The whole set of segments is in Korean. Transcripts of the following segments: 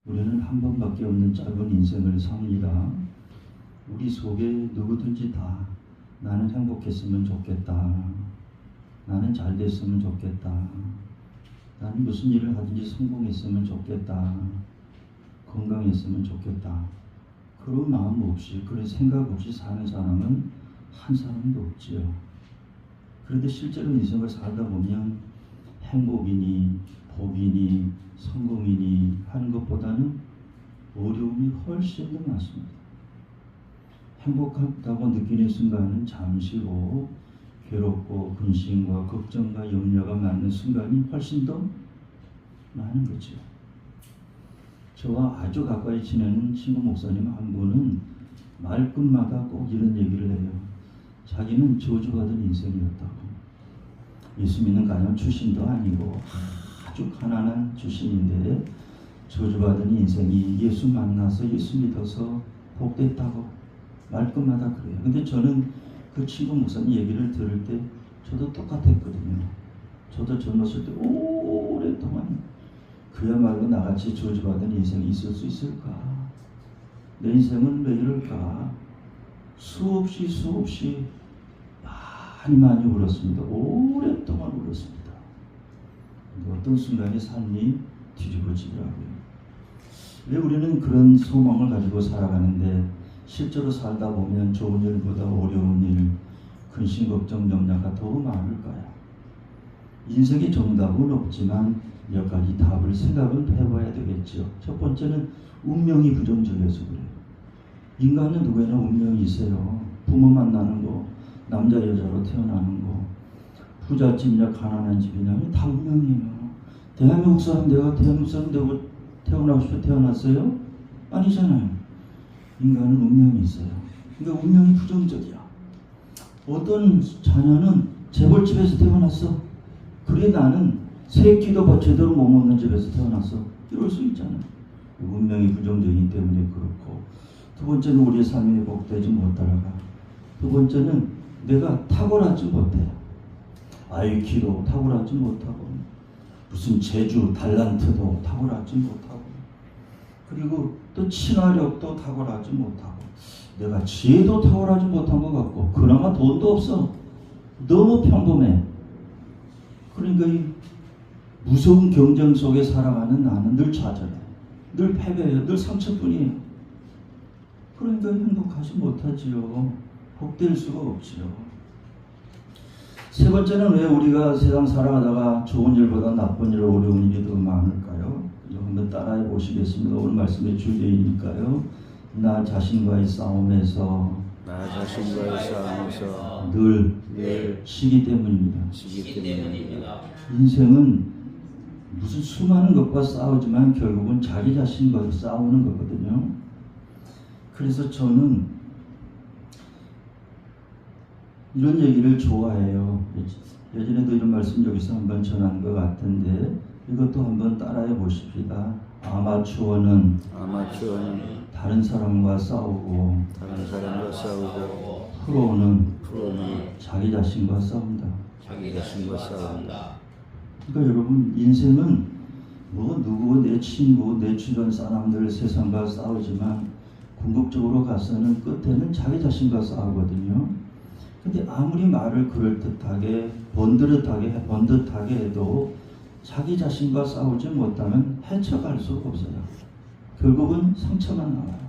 우리는 한 번밖에 없는 짧은 인생을 삽니다. 우리 속에 누구든지 다 나는 행복했으면 좋겠다. 나는 잘 됐으면 좋겠다. 나는 무슨 일을 하든지 성공했으면 좋겠다. 건강했으면 좋겠다. 그런 마음 없이, 그런 생각 없이 사는 사람은 한 사람도 없지요. 그런데 실제로 인생을 살다 보면 행복이니 복이니 성공이니 하는 것보다는 어려움이 훨씬 더 많습니다. 행복하다고 느끼는 순간은 잠시고 괴롭고 근심과 걱정과 염려가 많은 순간이 훨씬 더 많은 거죠. 저와 아주 가까이 지내는 친구 목사님 한 분은 말끝마다 꼭 이런 얘기를 해요. 자기는 저주받은 인생이었다고. 예수 믿는 가정 출신도 아니고 아주 가난한 출신인데 저주받은 인생이 예수 만나서 예수 믿어서 복됐다고 말끝마다 그래요. 근데 저는 그 친구 목사님 얘기를 들을 때 저도 똑같았거든요. 저도 젊었을 때 오랫동안 그야말로 나같이 저주받은 인생이 있을 수 있을까? 내 인생은 왜 이럴까? 수없이 많이 울었습니다. 오랫동안 울었습니다. 어떤 순간에 삶이 뒤집어지더라고요. 왜 우리는 그런 소망을 가지고 살아가는데 실제로 살다 보면 좋은 일보다 어려운 일, 근심, 걱정, 염려가 더 많을까요? 인생의 정답은 없지만 몇 가지 답을 생각은 해봐야 되겠죠. 첫 번째는 운명이 부정적이어서 그래요. 인간은 누구나 운명이 있어요. 부모 만나는 거, 남자 여자로 태어나는 거, 부잣집이냐 가난한 집이냐 다 운명이에요. 대한민국 사람 내가 대한민국 사람 되고 태어나고 싶어 태어났어요? 아니잖아요. 인간은 운명이 있어요. 그러니까 운명이 부정적이야. 어떤 자녀는 재벌집에서 태어났어. 그래 나는 새 끼도 제대로 못 먹는 집에서 태어났어. 이럴 수 있잖아요. 운명이 부정적이기 때문에 그렇고, 두 번째는 우리의 삶이 복되지 못하다가, 두 번째는 내가 탁월하지 못해. IQ도 탁월하지 못하고, 무슨 재주, 달란트도 탁월하지 못하고, 그리고 또 친화력도 탁월하지 못하고, 내가 지혜도 탁월하지 못한 것 같고, 그나마 돈도 없어. 너무 평범해. 그러니까 이 무서운 경쟁 속에 살아가는 나는 늘 좌절해. 늘 패배해요. 늘 상처뿐이에요. 그러니까 행복하지 못하지요. 복될 수가 없지요. 세 번째는 왜 우리가 세상 살아가다가 좋은 일보다 나쁜 일, 어려운 일이 더 많을까요? 한번 따라해 보시겠습니다. 오늘 말씀의 주제이니까요. 나 자신과의 싸움에서 늘 시기 때문입니다. 인생은 무슨 수많은 것과 싸우지만 결국은 자기 자신과 싸우는 거거든요. 그래서 저는 이런 얘기를 좋아해요. 예전에도 이런 말씀 여기서 한번 전한 것 같은데 이것도 한번 따라해 보십시다. 아마추어는 다른 사람과 싸우고 프로는 자기 자신과 싸운다. 그러니까 여러분 인생은 뭐 누구 내 친구 내 주변 사람들 세상과 싸우지만 궁극적으로 가서는 끝에는 자기 자신과 싸우거든요. 근데 아무리 말을 그럴듯하게 번듯하게 해도 자기 자신과 싸우지 못하면 헤쳐갈 수가 없어요. 결국은 상처만 나와요.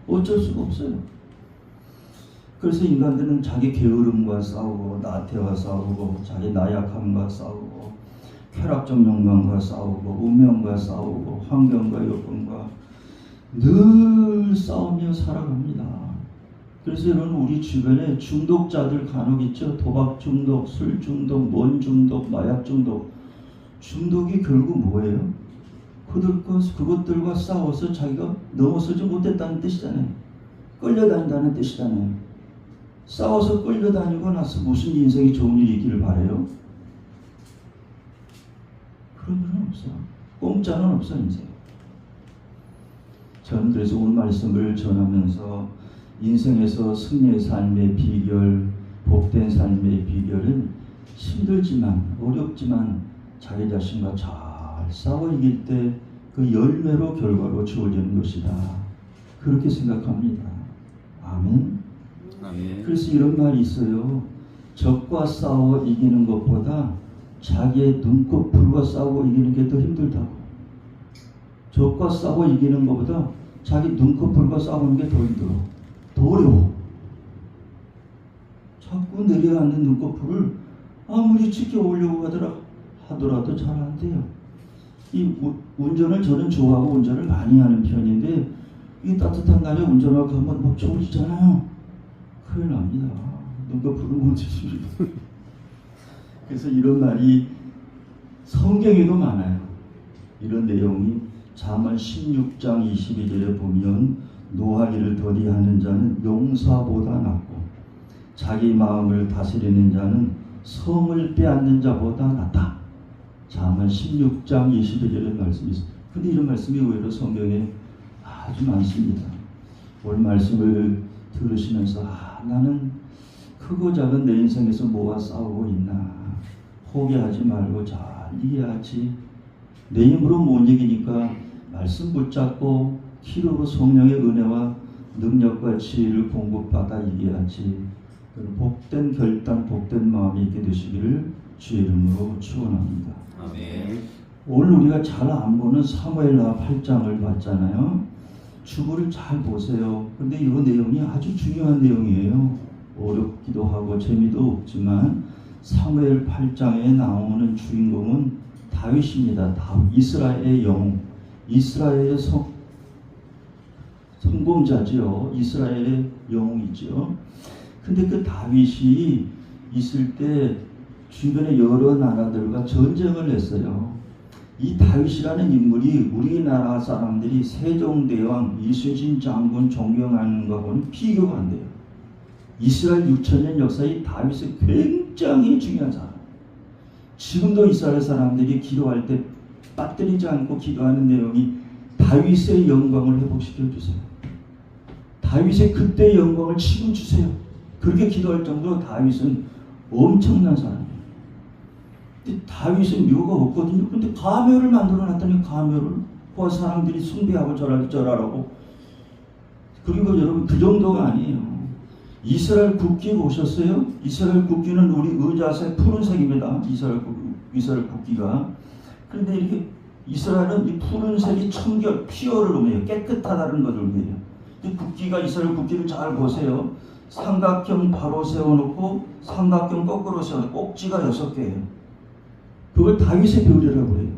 어쩔 수가 없어요. 그래서 인간들은 자기 게으름과 싸우고 나태와 싸우고 자기 나약함과 싸우고 쾌락적 욕망과 싸우고 운명과 싸우고 환경과 여건과 늘 싸우며 살아갑니다. 그래서 여러분 우리 주변에 중독자들 간혹 있죠. 도박 중독, 술 중독, 뭔 중독, 마약 중독. 중독이 결국 뭐예요? 그것들과 싸워서 자기가 넘어서지 못했다는 뜻이잖아요. 끌려다닌다는 뜻이잖아요. 싸워서 끌려다니고 나서 무슨 인생이 좋은 일이 있기를 바라요? 그런 일은 없어. 공짜는 없어 인생. 저는 그래서 오늘 말씀을 전하면서 인생에서 승리의 삶의 비결, 복된 삶의 비결은 힘들지만 어렵지만 자기 자신과 잘 싸워 이길 때 그 열매로 결과로 주어지는 것이다. 그렇게 생각합니다. 아멘. 아멘. 그래서 이런 말이 있어요. 적과 싸워 이기는 것보다 자기의 눈꺼풀과 싸워 이기는 게 더 힘들다고. 적과 싸워 이기는 것보다 자기 눈꺼풀과 싸우는 게 더 힘들어. 더 어려워. 자꾸 내려앉는 눈꺼풀을 아무리 지켜오려고 하더라도 잘 안 돼요. 이 운전을 저는 좋아하고 운전을 많이 하는 편인데 이 따뜻한 날에 운전하고 가면 막 졸리잖아요. 큰일 납니다. 눈꺼풀을 못 지십니다. 그래서 이런 말이 성경에도 많아요. 이런 내용이 잠언 16장 22절에 보면 노하기를 더디하는 자는 용사보다 낫고 자기 마음을 다스리는 자는 성을 빼앗는 자보다 낫다. 잠언 16장 22절의 말씀이 있습니다. 근데 이런 말씀이 의외로 성경에 아주 많습니다. 오늘 말씀을 들으시면서 나는 크고 작은 내 인생에서 뭐가 싸우고 있나 포기하지 말고 잘 이해하지. 내 힘으로 못 이기니까 말씀 붙잡고 기도로 성령의 은혜와 능력과 지혜를 공급받아 이겨야지. 복된 결단, 복된 마음이 있게 되시기를 주의 이름으로 축원합니다. 아멘. 오늘 우리가 잘 안 보는 사무엘하 8장을 봤잖아요. 주부를 잘 보세요. 근데 이 내용이 아주 중요한 내용이에요. 어렵기도 하고 재미도 없지만 사무엘 8장에 나오는 주인공은 다윗입니다. 이스라엘의 영웅, 이스라엘의 성공자지요. 이스라엘의 영웅이지요. 근데 그 다윗이 있을 때 주변의 여러 나라들과 전쟁을 했어요. 이 다윗이라는 인물이 우리나라 사람들이 세종대왕, 이순신 장군 존경하는 것과는 비교가 안 돼요. 이스라엘 6천년 역사의 다윗은 굉장히 중요한 사람. 지금도 이스라엘 사람들이 기도할 때 빠뜨리지 않고 기도하는 내용이 다윗의 영광을 회복시켜 주세요. 다윗의 그때의 영광을 지금 주세요. 그렇게 기도할 정도로 다윗은 엄청난 사람이에요. 근데 다윗은 묘가 없거든요. 근데 가묘를 만들어 놨더니 가묘를 그 사람들이 숭배하고 절하라고. 그리고 여러분 그 정도가 아니에요. 이스라엘 국기 보셨어요? 이스라엘 국기는 우리 의자색 푸른색입니다. 이스라엘 국기가. 그런데 이렇게 이스라엘은 이 푸른색이 청결, 피어를 의미해요. 깨끗하다는 것을 의미해요. 이 국기가 이스라엘 국기를 잘 보세요. 삼각형 바로 세워놓고 삼각형 거꾸로 세워놓고 꼭지가 6개예요. 그걸 다윗의 별이라고 해요.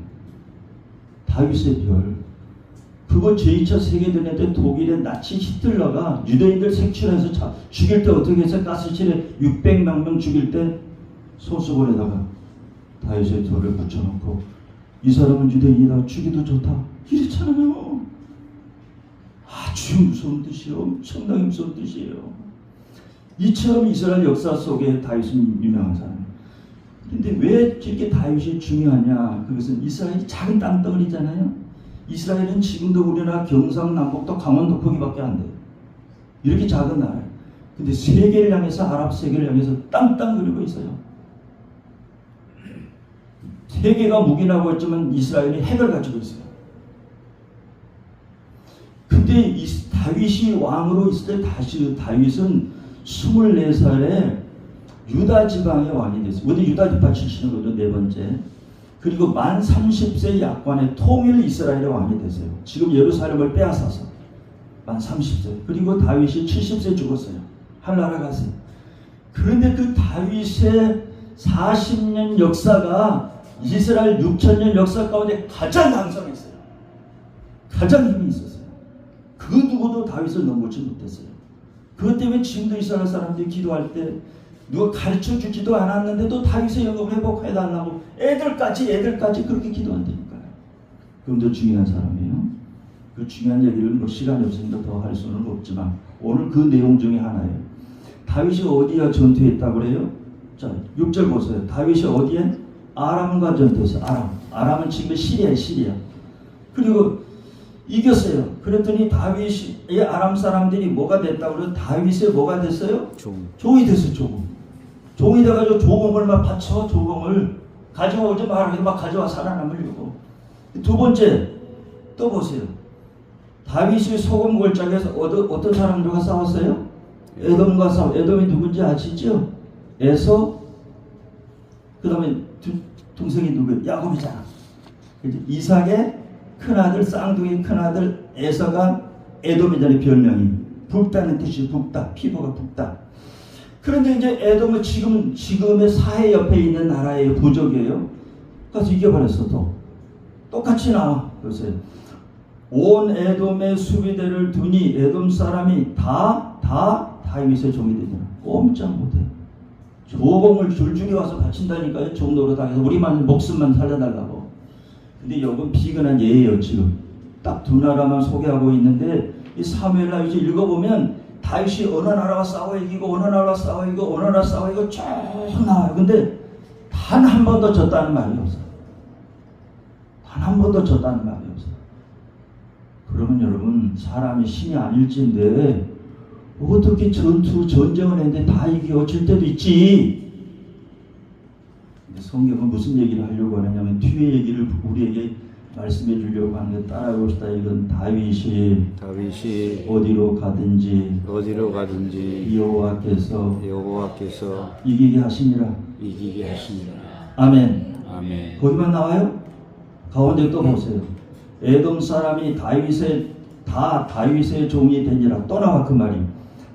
다윗의 별. 그걸 제2차 세계대전 때 독일의 나치 히틀러가 유대인들 색출해서 죽일 때 어떻게 해서 가스실에 600만 명 죽일 때 손수건에다가 다윗의 돌을 붙여놓고 이 사람은 유대인이다, 죽이도 좋다 이랬잖아요. 아주 무서운 뜻이에요. 엄청나게 무서운 뜻이에요. 이처럼 이스라엘 역사 속에 다윗은 유명한 사람이에요. 그런데 왜 이렇게 다윗이 중요하냐? 그것은 이스라엘이 작은 땅덩어리잖아요. 이스라엘은 지금도 우리나라 경상남북도 강원도 거기밖에 안 돼요. 이렇게 작은 나라예요. 근데 세계를 향해서 아랍 세계를 향해서 땅땅 그리고 있어요. 세계가 묵인하고 있지만 이스라엘이 핵을 가지고 있어요. 근데 다윗이 왕으로 있을 때 다윗은 24살에 유다 지방의 왕이 됐어요. 어디 유다 지파 출신인 거죠. 네 번째. 그리고 만 30세 약관의 통일 이스라엘의 왕이 됐어요. 지금 예루살렘을 빼앗아서 만 30세. 그리고 다윗이 70세 죽었어요. 하늘나라 갔어요. 그런데 그 다윗의 40년 역사가 이스라엘 6천년 역사 가운데 가장 강성했어요. 가장 힘이 있었어요. 그 누구도 다윗을 넘보지 못했어요. 그것 때문에 지금도 이스라엘 사람들이 기도할 때 누가 가르쳐주지도 않았는데도 다윗의 영광 회복해달라고 애들까지 그렇게 기도한다니까요. 그럼 더 중요한 사람이에요. 그 중요한 얘기를 뭐 시간이 없으니까 더 할 수는 없지만 오늘 그 내용 중에 하나예요. 다윗이 어디와 전투했다고 그래요? 자, 6절 보세요. 다윗이 어디에? 아람과 전투했어요. 아람은 지금 시리아. 그리고 이겼어요. 그랬더니 다윗이 아람 사람들이 뭐가 됐다고 그래요? 다윗의 뭐가 됐어요? 종이 됐어요. 종이 돼가지고 조공을 막 바쳐. 조공을 가져오지 말고 막 가져와 살아남으려고. 두 번째 또 보세요. 다윗이 소금 골짜기에서 어떤 사람들과 싸웠어요? 에돔과 싸워. 에돔이 누군지 아시죠? 에서, 그 다음에 동생이 누구예요? 야곱이잖아. 이삭의 큰아들, 쌍둥이 큰아들 에서가 에돔이잖아요. 별명이 붉다는 뜻이 붉다, 피부가 붉다. 그런데 이제 에돔은 지금의 사해 옆에 있는 나라의 부족이에요. 그래서 이겨버렸어. 또 똑같이 나와. 보세요. 온 에돔의 수비대를 두니 에돔 사람이 다 다윗의 종이 되잖아. 꼼짝 못해. 조공을 줄줄이 와서 바친다니까요. 종 노릇하면서 우리만 목숨만 살려달라고. 근데 이건 비근한 예예요. 지금 딱 두 나라만 소개하고 있는데 이 사무엘하 이제 읽어보면 다윗이 어느 나라와 싸워 이기고 어느 나라와 싸워 이기고 어느 나라 싸워 이기고 쭉 나와요. 근데 단 한 번도 졌다는 말이 없어요. 단 한 번도 졌다는 말이 없어요. 그러면 여러분, 사람이 신이 아닐진데 어떻게 전쟁을 했는데 다 이겨 질 때도 있지. 성경은 무슨 얘기를 하려고 하느냐면 뒤에 얘기를 우리에게 말씀해 주려고 하는 게 따라해봅시다. 이건 다윗이 어디로 가든지 여호와께서 이기게 하시니라. 아멘. 거기만 나와요? 가운데 또 보세요. 에돔 사람이 다윗의 종이 되니라. 또 나와 그 말이.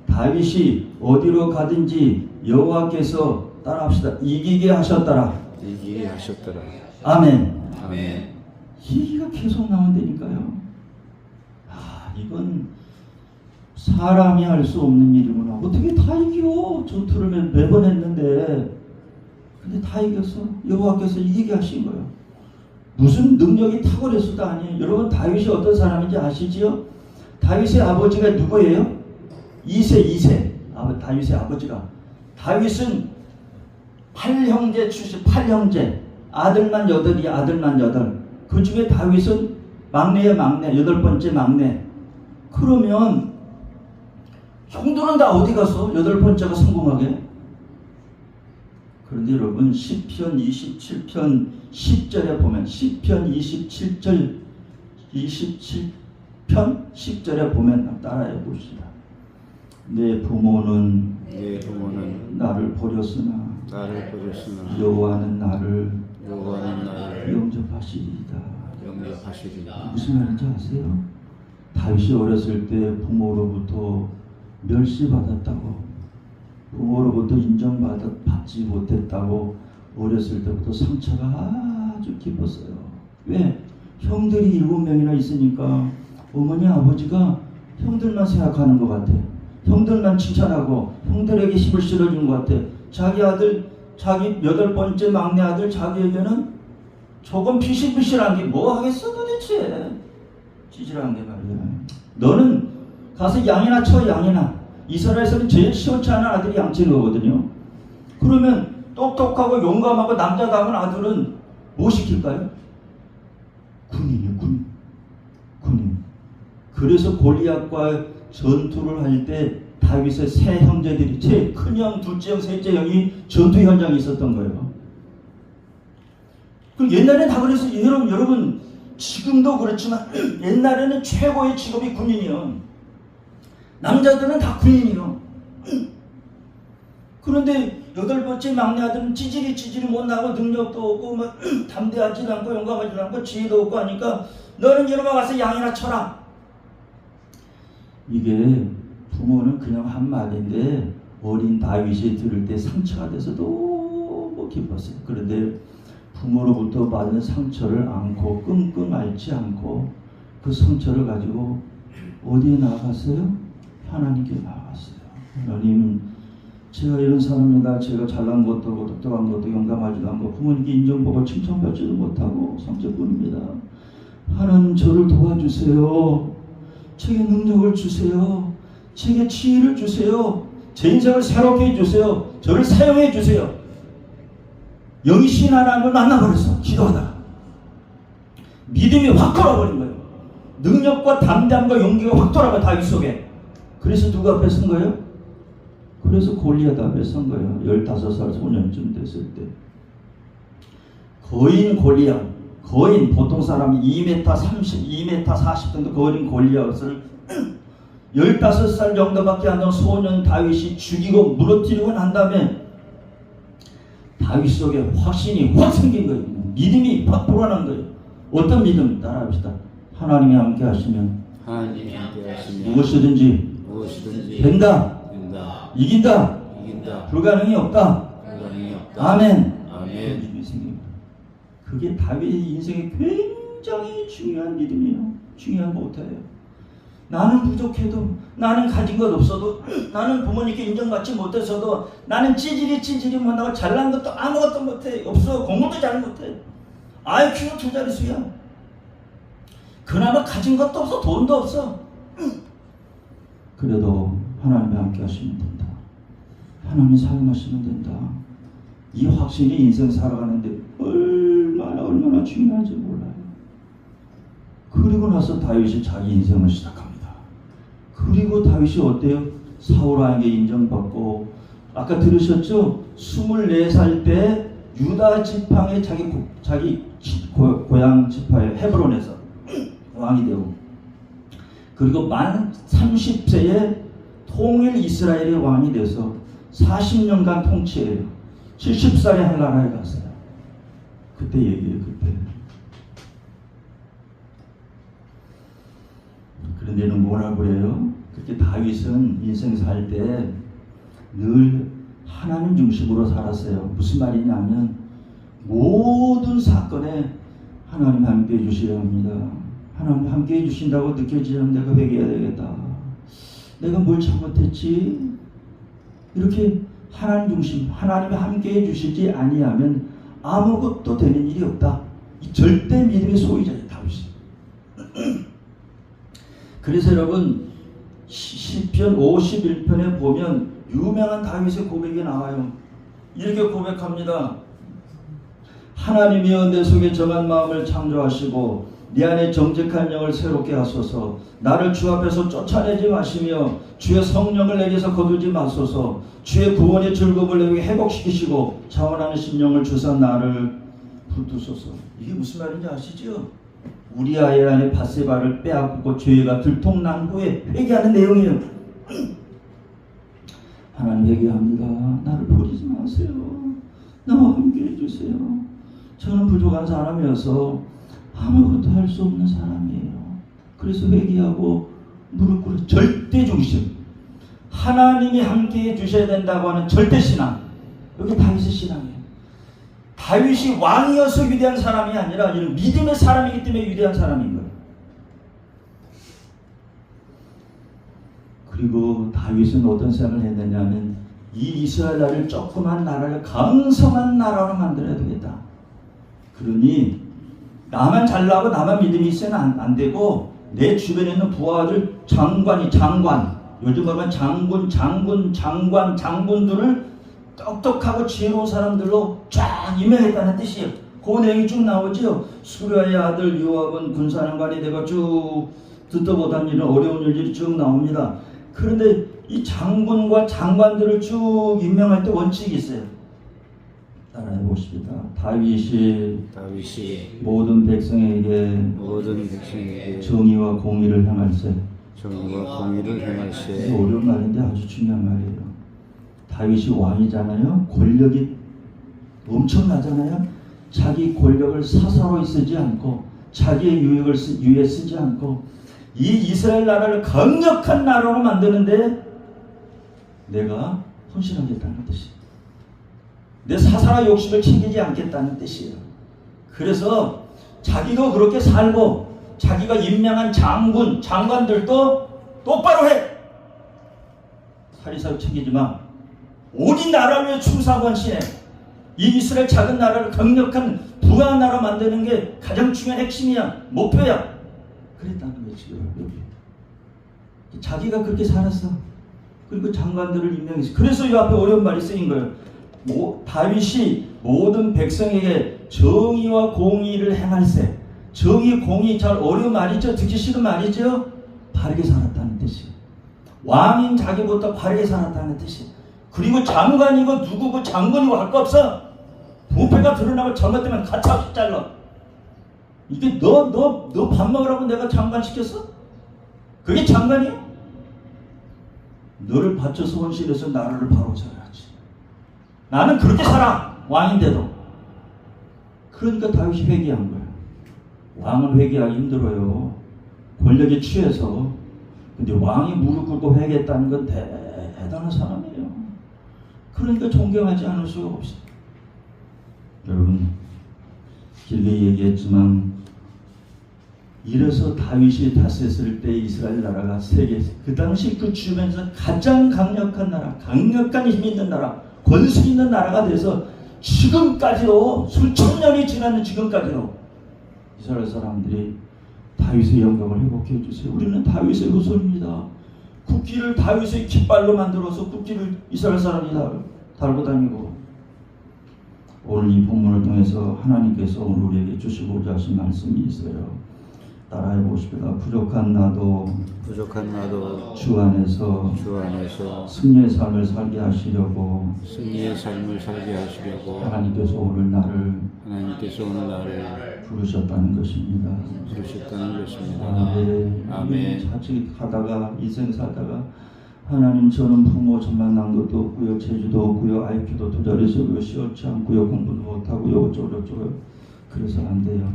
다윗이 어디로 가든지 여호와께서 따라합시다. 이기게 하셨더라. 아멘. 얘기가 계속 나온다니까요. 이건 사람이 할 수 없는 일이구나. 어떻게 다 이겨? 전투를 매번 했는데 근데 다 이겼어. 여호와께서 이기게 하신 거예요. 무슨 능력이 탁월했어도 아니에요. 여러분, 다윗이 어떤 사람인지 아시지요? 다윗의 아버지가 누구예요? 이세. 다윗의 아버지가. 다윗은 8형제 출신, 8형제. 아들만 8. 그 중에 다윗은 막내의 막내, 8번째 막내. 그러면 형들은 다 어디 가서 8번째가 성공하게? 그런데 여러분, 시편 27편 10절에 보면, 시편 27편 10절에 보면 따라해 봅시다. 내 부모는 나를 버렸으나 여호와는 나를 영접하시리이다. 무슨 말인지 아세요? 다윗이 어렸을 때 부모로부터 멸시받았다고, 부모로부터 인정받지 못했다고 어렸을 때부터 상처가 아주 깊었어요. 왜? 형들이 7명이나 있으니까 어머니 아버지가 형들만 생각하는 것 같아. 형들만 칭찬하고 형들에게 힘을 실어주는 것 같아. 자기 아들, 자기 8번째 막내 아들, 자기에게는 조금 피실피실한 게 뭐 하겠어 도대체. 찌질한 게 말이야. 너는 가서 양이나 쳐. 양이나. 이스라엘에서는 제일 시원치 않은 아들이 양치는 거거든요. 그러면 똑똑하고 용감하고 남자다운 아들은 뭐 시킬까요? 군인이요. 군인. 그래서 골리앗과 전투를 할 때 다윗의 세 형제들이, 제일 큰 형, 둘째 형, 셋째 형이 전투 현장에 있었던 거예요. 그 옛날에 다 그래서 여러분 지금도 그렇지만 옛날에는 최고의 직업이 군인이요. 남자들은 다 군인이요. 그런데 8번째 막내 아들은 찌질이 못 나고 능력도 없고 뭐 담대하지도 않고 용감하지도 않고 지혜도 없고 하니까 너는 이놈아 가서 양이나 쳐라. 이게 부모는 그냥 한 말인데 어린 다윗이 들을 때 상처가 돼서 너무 기뻤어요. 그런데 부모로부터 받은 상처를 안고 끙끙 앓지 않고 그 상처를 가지고 어디에 나아갔어요? 하나님께 나아갔어요. 하나님, 제가 이런 사람이다. 제가 잘난 것도 없고 똑똑한 것도 용감하지도 않고 부모님께 인정받고 칭찬받지도 못하고 상처뿐입니다. 하나님, 저를 도와주세요. 제게 능력을 주세요. 제게 지혜를 주세요. 제 인생을 새롭게 해주세요. 저를 사용해 주세요. 영이신 하나님을 만나버렸어. 기도하다가 믿음이 확 돌아버린 거예요. 능력과 담대함과 용기가 확 돌아가 다윗 속에. 그래서 누가 앞에 선 거예요? 그래서 골리앗 앞에 선 거예요. 15살 소년쯤 됐을 때. 거인 골리앗. 거인, 보통 사람이 2m 30, 2m 40 정도 거린 골리앗을 15살 정도밖에 안 되는 소년 다윗이 죽이고 무너뜨리고 난 다음에 다윗 속에 확신이 확 생긴 거예요. 믿음이 확 불어난 거예요. 어떤 믿음? 따라합시다. 하나님이 함께 하시면 하나님이 함께 하시면 무엇이든지 된다. 이긴다. 불가능이 없다. 아멘. 믿음이 생깁니다. 그게 다윗의 인생에 굉장히 중요한 믿음이에요. 중요한 모토예요. 나는 부족해도, 나는 가진 것 없어도, 나는 부모님께 인정받지 못해서도, 나는 찌질이 못하고 잘난 것도 아무것도 못해. 없어. 공부도 잘 못해. IQ는 2자릿수야. 그나마 가진 것도 없어. 돈도 없어. 그래도 하나님이 함께 하시면 된다. 하나님이 사용하시면 된다. 이 확신이 인생 살아가는데 얼마나 중요한지 몰라요. 그리고 나서 다윗이 자기 인생을 시작합니다. 그리고 다윗이 어때요? 사울왕에게 인정받고, 아까 들으셨죠? 24살 때 유다 지팡에 자기 고향 지파에 헤브론에서 왕이 되고, 그리고 만 30세에 통일 이스라엘의 왕이 돼서 40년간 통치해요. 70살에 한나라에 갔어요. 그때 얘기해요. 그때. 그런데는 뭐라고 그래요? 그렇게 다윗은 인생 살 때 늘 하나님 중심으로 살았어요. 무슨 말이냐면 모든 사건에 하나님 함께 해주셔야 합니다. 하나님 함께 해주신다고 느껴지면 내가 회개해야 되겠다. 내가 뭘 잘못했지? 이렇게 하나님 중심, 하나님이 함께 해주시지 아니하면 아무것도 되는 일이 없다. 이 절대 믿음의 소유자예요, 다윗이. 그래서 여러분, 시편 51편에 보면 유명한 다윗의 고백이 나와요. 이렇게 고백합니다. 하나님이여 내 속에 정한 마음을 창조하시고 내 안에 정직한 영을 새롭게 하소서. 나를 주 앞에서 쫓아내지 마시며 주의 성령을 내게서 거두지 마소서. 주의 구원의 즐거움을 내게 회복시키시고 자원하는 심령을 주사 나를 붙드소서. 이게 무슨 말인지 아시죠? 우리아의 안에 바세바를 빼앗고 죄가 들통난 후에 회개하는 내용이에요. 하나님 회개합니다. 나를 버리지 마세요. 나와 함께 해주세요. 저는 부족한 사람이어서 아무것도 할 수 없는 사람이에요. 그래서 회개하고 무릎 꿇어 절대 중심. 하나님이 함께 해주셔야 된다고 하는 절대 신앙. 여기 다윗의 신앙이에요. 다윗이 왕이어서 위대한 사람이 아니라 이런 믿음의 사람이기 때문에 위대한 사람인 거예요. 그리고 다윗은 어떤 생각을 했느냐면 이 이스라엘 나라를 조그만 나라를 강성한 나라로 만들어야 되겠다. 그러니 나만 잘나고 나만 믿음이 있으면 안 되고 내 주변에 있는 부하들 장관 요즘 보면 장군들을 똑똑하고 지혜로운 사람들로 쫙 임명했다는 뜻이에요. 그 내용이 쭉 나오죠. 수리아의 아들 요압은 군사령관이 되고 쭉 듣도 못한 일은 어려운 일들이 쭉 나옵니다. 그런데 이 장군과 장관들을 쭉 임명할 때 원칙이 있어요. 따라해 보십니다. 다윗이 모든 백성에게 정의와 공의를 행할세. 어려운 말인데 아주 중요한 말이에요. 다윗이 왕이잖아요. 권력이 엄청나잖아요. 자기 권력을 사사로이 쓰지 않고 자기의 유에 쓰지 않고 이 이스라엘 나라를 강력한 나라로 만드는데 내가 헌신하겠다는 뜻이에요. 내 사사로이 욕심을 챙기지 않겠다는 뜻이에요. 그래서 자기도 그렇게 살고 자기가 임명한 장관들도 똑바로 해. 사리사욕 챙기지 마. 온 나라를 위해 충성하고 헌신해. 이 이스라엘 작은 나라를 강력한 부강한 나라 만드는 게 가장 중요한 핵심이야. 목표야. 그랬다는 거예요. 지금 여기 자기가 그렇게 살았어. 그리고 장관들을 임명했어. 그래서 이 앞에 어려운 말이 쓰인 거예요. 다윗이 모든 백성에게 정의와 공의를 행할세. 정의, 공의 잘 어려운 말이죠. 듣기 싫은 말이죠. 바르게 살았다는 뜻이에요. 왕인 자기보다 바르게 살았다는 뜻이에요. 그리고 장관이고 누구고 장군이고 할 거 없어. 부패가 드러나고 잘못되면 가차없이 잘라. 이게 너 밥 먹으라고 내가 장관 시켰어? 그게 장관이야? 너를 바쳐서 원실에서 나라를 바로잡아야지. 나는 그렇게 살아. 왕인데도. 그러니까 다윗이 회개한 거야. 왕은 회개하기 힘들어요. 권력에 취해서. 근데 왕이 무릎 꿇고 회개했다는 건 대단한 사람이에요. 그러니까 존경하지 않을 수가 없어요. 여러분, 길게 얘기했지만 이래서 다윗이 다스렸을 때 이스라엘 나라가 세계에서 그 당시 그 주변에서 가장 강력한 나라, 강력한 힘 있는 나라, 권수 있는 나라가 돼서 지금까지도 수천 년이 지났는 지금까지도 이스라엘 사람들이 다윗의 영광을 회복해 주세요. 우리는 다윗의 후손입니다. 국기를 다윗의 깃발로 만들어서 국기를 이스라엘 사람이 달고 다니고, 오늘 이 본문을 통해서 하나님께서 오늘 우리에게 주시고자 하신 말씀이 있어요. 따라해 보십시다. 부족한 나도 주 안에서 승리의 삶을 살게 하시려고 하나님께서 오늘 나를 부르셨다는 것입니다. 아멘. 자칫하다가 인생 살다가 하나님, 저는 부모 천만 난 것도 없고요, 재주도 없고요, IQ도 도달해서고요, 시원치 않고요, 공부도 못하고요, 어쩌고저쩌고. 그래서 안 돼요.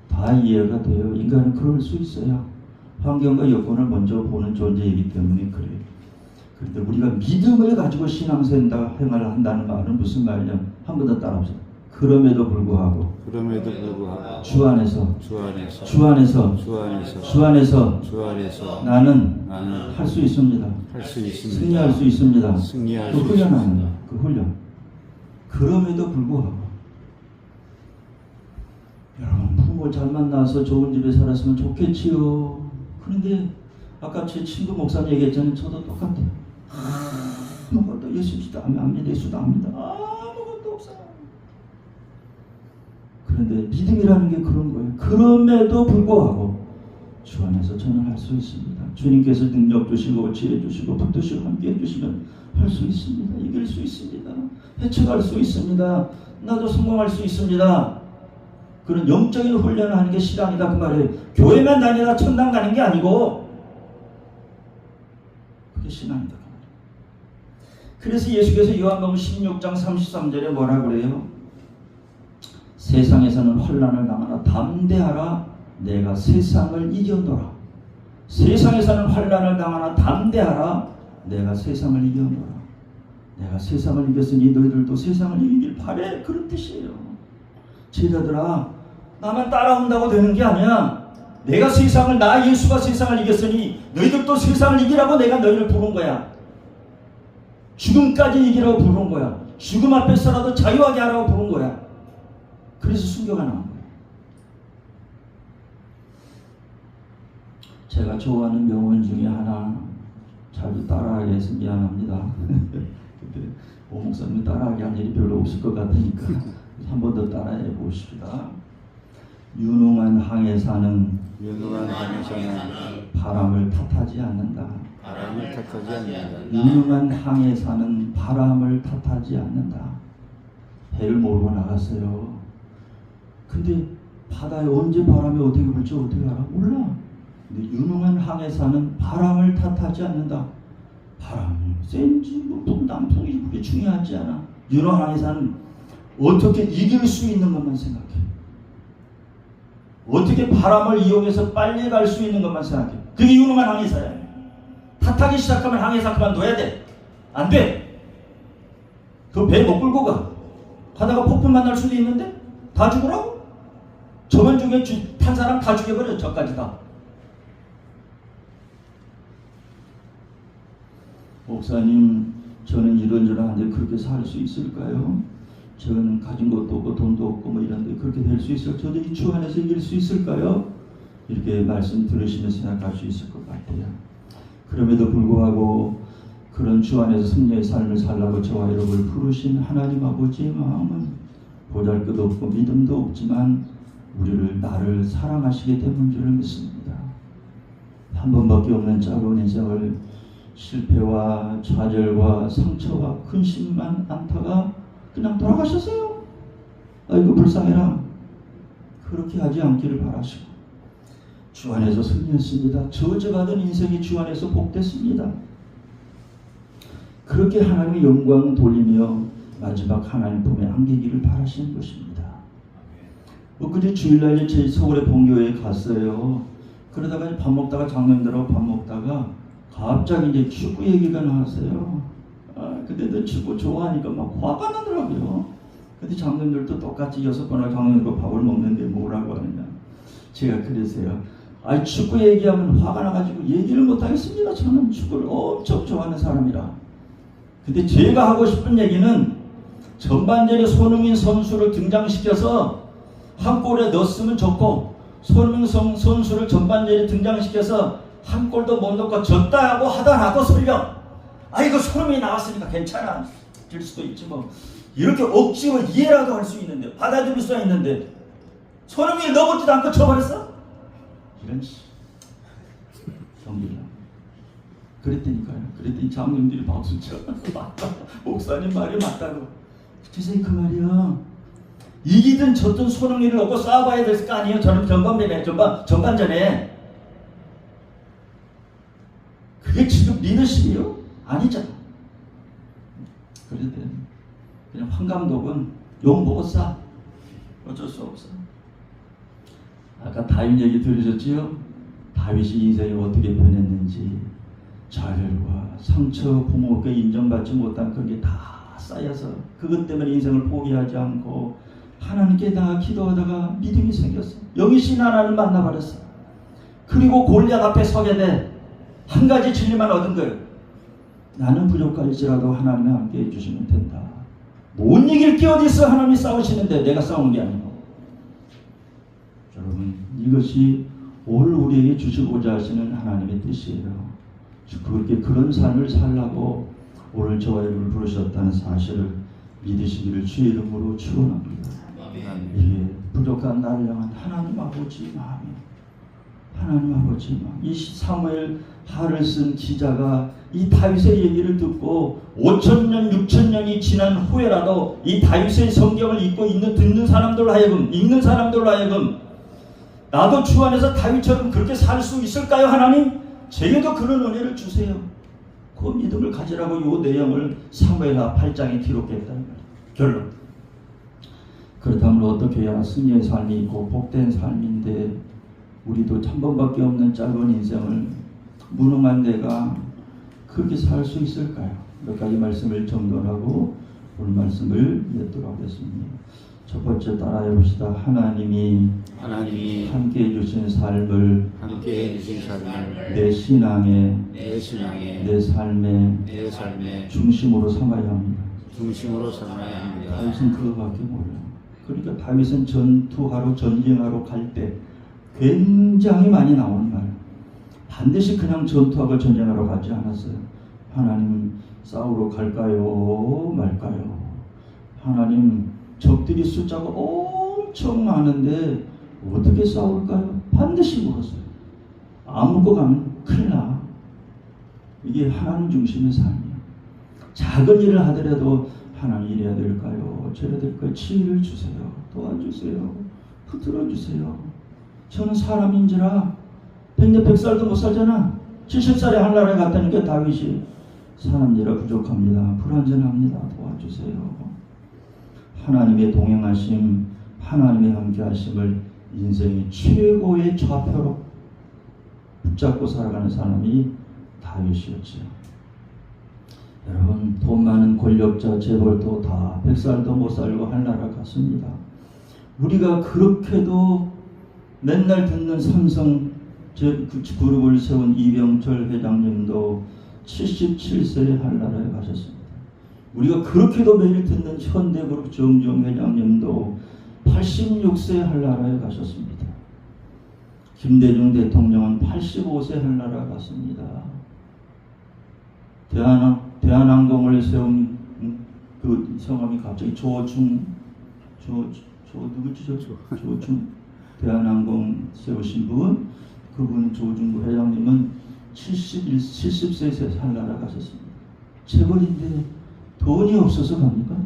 다 이해가 돼요. 인간은 그럴 수 있어요. 환경과 여건을 먼저 보는 존재이기 때문에 그래요. 그런데 우리가 믿음을 가지고 신앙생활 한다는 말은 무슨 말이냐? 한 번 더 따라합시다. 그럼에도 불구하고 주 안에서 나는 할 수 있습니다. 승리할 수 있습니다. 그 훈련합니다. 그 훈련. 그럼에도 불구하고 여러분, 부모 잘 만나서 좋은 집에 살았으면 좋겠지요. 그런데 아까 제 친구 목사님 얘기했잖아요. 저도 똑같아요. 아무것도 예수 압니다. 예수도 압니다. 아무것도 없어요. 그런데 믿음이라는 게 그런 거예요. 그럼에도 불구하고 주 안에서 저는 할 수 있습니다. 주님께서 능력 주시고 지혜 주시고 붙드시고 함께 해주시면 할 수 있습니다. 이길 수 있습니다. 헤쳐갈 수 있습니다. 나도 성공할 수 있습니다. 그런 영적인 훈련을 하는 게 신앙이다 그 말이에요. 교회만 다니다 천당 가는 게 아니고 그게 신앙이다 그 말이에요. 그래서 예수께서 요한복음 16장 33절에 뭐라 그래요? 세상에서는 환난을 당하나 담대하라, 내가 세상을 이겨노라. 세상에서는 환난을 당하나 담대하라, 내가 세상을 이겨노라. 내가 세상을 이겼으니 너희들도 세상을 이기길 바래. 그런 뜻이에요. 제자들아, 나만 따라온다고 되는 게 아니야. 내가 세상을, 나 예수가 세상을 이겼으니 너희들도 세상을 이기라고 내가 너희를 부른 거야. 죽음까지 이기라고 부른 거야. 죽음 앞에서라도 자유하게 하라고 부른 거야. 그래서 순교가 나온 거야. 제가 좋아하는 명언 중에 하나, 자주 따라하게 해서 미안합니다. 근데 오 목사님 따라하게 할 일이 별로 없을 것 같으니까 한 번 더 따라해 보십시다. 유능한 항에 사는 바람을 탓하지 않는다. 유능한 항에 사는 바람을 탓하지 않는다. 배를 몰고 나갔어요. 근데 바다에 언제 바람이 어떻게 불지 어떻게 알아? 몰라. 근데 유능한 항에 사는 바람을 탓하지 않는다. 바람이 센지 뭐 남풍이 그게 중요하지 않아. 유능한 항에 사는 어떻게 이길 수 있는 것만 생각해. 어떻게 바람을 이용해서 빨리 갈 수 있는 것만 생각해. 그게 유능한 항해사야. 탓하기 시작하면 항해사 그만둬야 돼. 안 돼. 그 배 못 끌고 가. 가다가 폭풍 만날 수도 있는데 다 죽으라고? 저만 중에 탄 사람 다 죽여버려. 저까지 다. 목사님, 저는 이런저런한데 그렇게 살 수 있을까요? 저는 가진 것도 없고 돈도 없고 뭐 이런데 그렇게 될 수 있을까요? 저도 이 주 안에서 이길 수 있을까요? 이렇게 말씀 들으시면 생각할 수 있을 것 같아요. 그럼에도 불구하고 그런 주 안에서 승리의 삶을 살라고 저와 여러분을 부르신 하나님 아버지의 마음은 보잘것없고 믿음도 없지만 나를 사랑하시기 때문인 줄 믿습니다. 한 번밖에 없는 짧은 인생을 실패와 좌절과 상처와 근심만 안타가 그냥 돌아가셨어요. 아이고 불쌍해라. 그렇게 하지 않기를 바라시고 주 안에서 승리했습니다. 저주받은 인생이 주 안에서 복됐습니다. 그렇게 하나님의 영광 돌리며 마지막 하나님 품에 안기기를 바라시는 것입니다. 엊그제 주일날 제 서울의 본교회에 갔어요. 그러다가 밥 먹다가 장로님들하고 밥 먹다가 갑자기 이제 축구 얘기가 나왔어요. 그때도 축구 좋아하니까 막 화가 나더라고요. 근데 장로님들도 똑같이 6번이나 장로님들과 밥을 먹는데 뭐라고 하느냐. 제가 그랬어요. 축구 얘기하면 화가 나가지고 얘기를 못하겠습니다. 저는 축구를 엄청 좋아하는 사람이라. 근데 제가 하고 싶은 얘기는 전반전에 손흥민 선수를 등장시켜서 한 골에 넣었으면 좋고 손흥민 선수를 전반전에 등장시켜서 한 골도 못 넣고 졌다 하고 하더라도 설령 이거 손흥민이 나왔으니까 괜찮아 질 수도 있지 뭐 이렇게 억지로 이해라도 할 수 있는데 받아들일 수가 있는데 손흥민이 넣어보지도 않고 쳐버렸어? 이런 경기라. 그랬더니까요. 그랬더니 장로님들이 박수쳐. 목사님 말이 맞다고. 선생님 그 말이야. 이기든 졌든 손흥민을 넣고 싸워봐야 될 거 아니에요. 저는 전반전에. 그게 지금 리더십이요? 아니잖아. 그랬더니 그냥 황 감독은 욕 보고 싸. 어쩔 수 없어. 아까 다윗 얘기 들으셨지요? 다윗이 인생이 어떻게 변했는지 좌절과 상처, 부모께 인정받지 못한 그게 다 쌓여서 그것 때문에 인생을 포기하지 않고 하나님께 나가 기도하다가 믿음이 생겼어. 영이신 하나님을 만나버렸어. 그리고 골리앗 앞에 서게 돼. 한 가지 진리만 얻은 거예요. 나는 부족할지라도 하나님이 함께 해주시면 된다. 못 이길 게 어디 있어. 하나님이 싸우시는데 내가 싸우는 게 아니고. 여러분 이것이 오늘 우리에게 주시고자 하시는 하나님의 뜻이에요. 그렇게 그런 삶을 살라고 오늘 저와 여러분을 부르셨다는 사실을 믿으시기를 주의 이름으로 축원합니다. 이게 부족한 나를 향한 하나님 아버지 마음이에요. 하나님 아버지 마음. 이 사무엘 하를 쓴 기자가 이 다윗의 얘기를 듣고 5,000년 6,000년이 지난 후에라도 이 다윗의 성경을 읽고 듣는 사람들로 하여금 읽는 사람들로 하여금 나도 주 안에서 다윗처럼 그렇게 살 수 있을까요? 하나님? 제게도 그런 은혜를 주세요. 그 믿음을 가지라고 이 내용을 사무엘하 8장에 기록했다는 거예요. 결론. 그렇다면 어떻게 해야 승리의 삶이 있고 복된 삶인데 우리도 한 번밖에 없는 짧은 인생을 무능한 내가 그렇게 살 수 있을까요? 몇 가지 말씀을 정돈하고 오늘 말씀을 맺도록 하겠습니다. 첫 번째 따라해 봅시다. 하나님이 함께 해주신 삶을 내 신앙의 내 삶의 중심으로 삼아야 합니다. 다윗은 그거밖에 몰라요. 그러니까 다윗은 전투하러 전쟁하러 갈 때 굉장히 많이 나오는 말. 반드시 그냥 전투하고 전쟁하러 가지 않았어요. 하나님 싸우러 갈까요? 말까요? 하나님 적들이 숫자가 엄청 많은데 어떻게 싸울까요? 반드시 물었어요. 안 묻고 가면 큰일 나. 이게 하나님 중심의 삶이에요. 작은 일을 하더라도 하나님 이래야 될까요? 저래야 될까요? 지혜를 주세요. 도와주세요. 붙들어 주세요. 저는 사람인지라 100살도 못 살잖아. 70살에 한나라에 갔다니까 다윗이 사람이라 부족합니다. 불완전합니다. 도와주세요. 하나님의 동행하심, 하나님의 함께하심을 인생의 최고의 좌표로 붙잡고 살아가는 사람이 다윗이었죠. 여러분 돈 많은 권력자 재벌도 다 100살도 못 살고 한나라 갔습니다. 우리가 그렇게도 맨날 듣는 삼성 그룹을 세운 이병철 회장님도 77세에 한나라에 가셨습니다. 우리가 그렇게도 매일 듣는 현대그룹 정주영 회장님도 86세 한나라에 가셨습니다. 김대중 대통령은 85세 한나라 갔습니다. 대한항공을 세운 그 성함이 갑자기 조중 대한항공 세우신 분, 그분 조중구 회장님은 70세에 한나라 가셨습니다. 재벌인데 돈이 없어서 갑니까?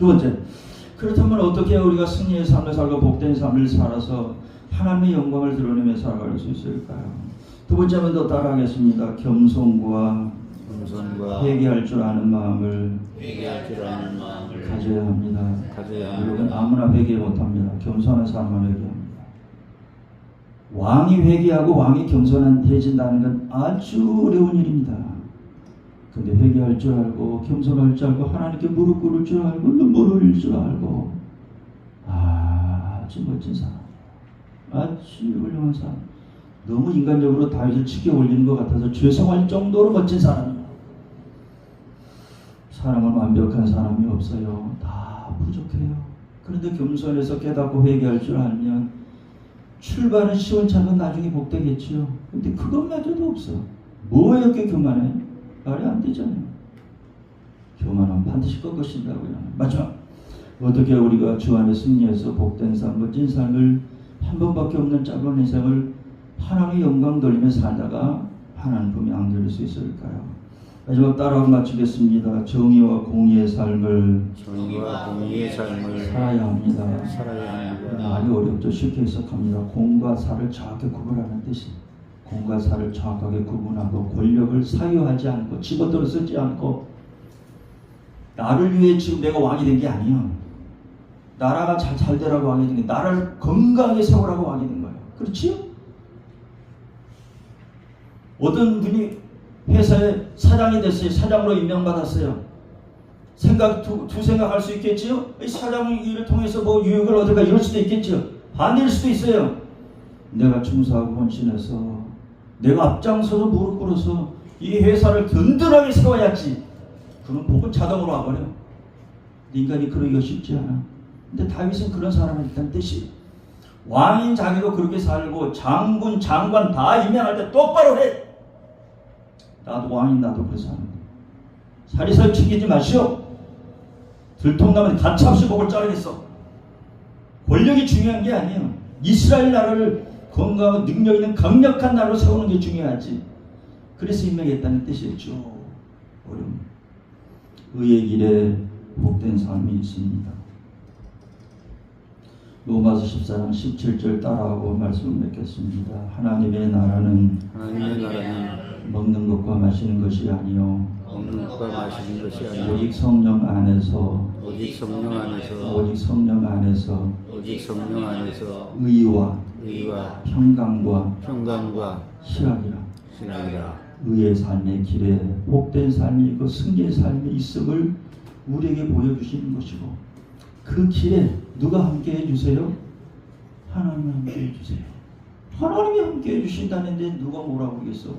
두 번째, 그렇다면 어떻게 우리가 승리의 삶을 살고 복된 삶을 살아서 하나님의 영광을 드러내며 살아갈 수 있을까요? 두 번째 한번 더 따라하겠습니다. 겸손과 회개할 줄 아는 마음을 가져야 합니다. 여러분 아무나 회개 못합니다. 겸손한 사람만 회개합니다. 왕이 회개하고 왕이 겸손해진다는 건 아주 어려운 일입니다. 근데 회개할 줄 알고 겸손할 줄 알고 하나님께 무릎 꿇을 줄 알고 눈물 흘릴 줄 알고 아주 멋진 사람, 아주 훌륭한 사람. 너무 인간적으로 다윗을 치켜 올리는 것 같아서 죄송할 정도로 멋진 사람입니다. 사람은 완벽한 사람이 없어요. 다 부족해요. 그런데 겸손해서 깨닫고 회개할 줄 알면 출발은 시원찮고 나중에 복되겠지요. 근데 그것마저도 없어. 뭐에 이렇게 교만해? 말이 안 되잖아요. 교만하면 반드시 꺾으신다고요. 마지막, 어떻게 우리가 주 안에 승리해서 복된 삶, 멋진 삶을 한 번밖에 없는 짧은 인생을 하나님의 영광 돌리며 살다가 하나님 품에 안길 수 있을까요? 마지막 따라하고 마치겠습니다. 정의와 공의의 삶을 살아야 합니다. 말이 어렵죠. 쉽게 해석합니다. 공과 사를 정확히 구분하는 뜻이, 공과 사를 정확하게 구분하고 권력을 사유하지 않고 집어들어 쓰지 않고, 나를 위해 지금 내가 왕이 된 게 아니에요. 나라가 잘 되라고 왕이 된 게, 나라를 건강하게 세우라고 왕이 된 거예요. 그렇지요? 어떤 분이 회사의 사장이 됐어요. 사장으로 임명받았어요. 두 생각할 수 있겠지요? 사장 일을 통해서 뭐 유익을 얻을까 이럴 수도 있겠지요. 반대일 수도 있어요. 내가 충성하고 헌신해서 내가 앞장서서 무릎 꿇어서 이 회사를 든든하게 세워야지. 그럼 복은 자동으로 와버려. 인간이 그러기가 쉽지 않아. 근데 다윗은 그런 사람이라는 뜻이, 왕인 자기도 그렇게 살고 장군, 장관 다 임명할 때 똑바로 해. 나도 왕인 나도 그래서 하는데 사리사리 챙기지 마시오. 들통나면 가차없이 목을 자르겠어. 권력이 중요한 게 아니에요. 이스라엘 나라를 건강하고 능력 있는 강력한 나라로 세우는 게 중요하지. 그래서 임명했다는 뜻이죠. 어려운 의의 길에 복된 삶이 있습니다. 로마서 14장 17절 따라하고 말씀을 맺겠습니다. 하나님의 나라는 먹는 것과 마시는 것이 아니요 오직 성령 안에서 의와 평강과 희락이라. 의의 삶의 길에 복된 삶이 있고 승리의 삶이 있음을 우리에게 보여주시는 것이고, 그 길에 누가 함께 해주세요? 하나님이 함께 해주세요. 하나님이 함께 해주신다는데 누가 뭐라고 그러겠어?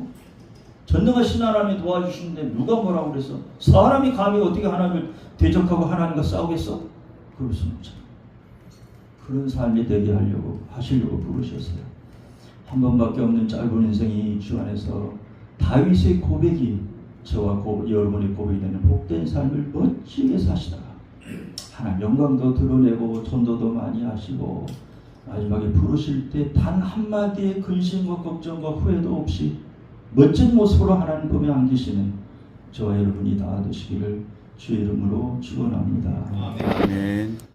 전능하신 하나님이 도와주시는데 누가 뭐라고 그랬어? 사람이 감히 어떻게 하나님을 대적하고 하나님과 싸우겠어? 그럴 수는 없잖아. 그런 삶이 되게 하시려고 부르셨어요. 한 번밖에 없는 짧은 인생이 주 안에서 다윗의 고백이 저와 여러분의 고백이 되는 복된 삶을 멋지게 사시다가 하나님 영광도 드러내고 전도도 많이 하시고 마지막에 부르실 때 단 한마디의 근심과 걱정과 후회도 없이 멋진 모습으로 하나님 품에 안기시는 저와 여러분이 다 되시기를 주의 이름으로 축원합니다. 아멘.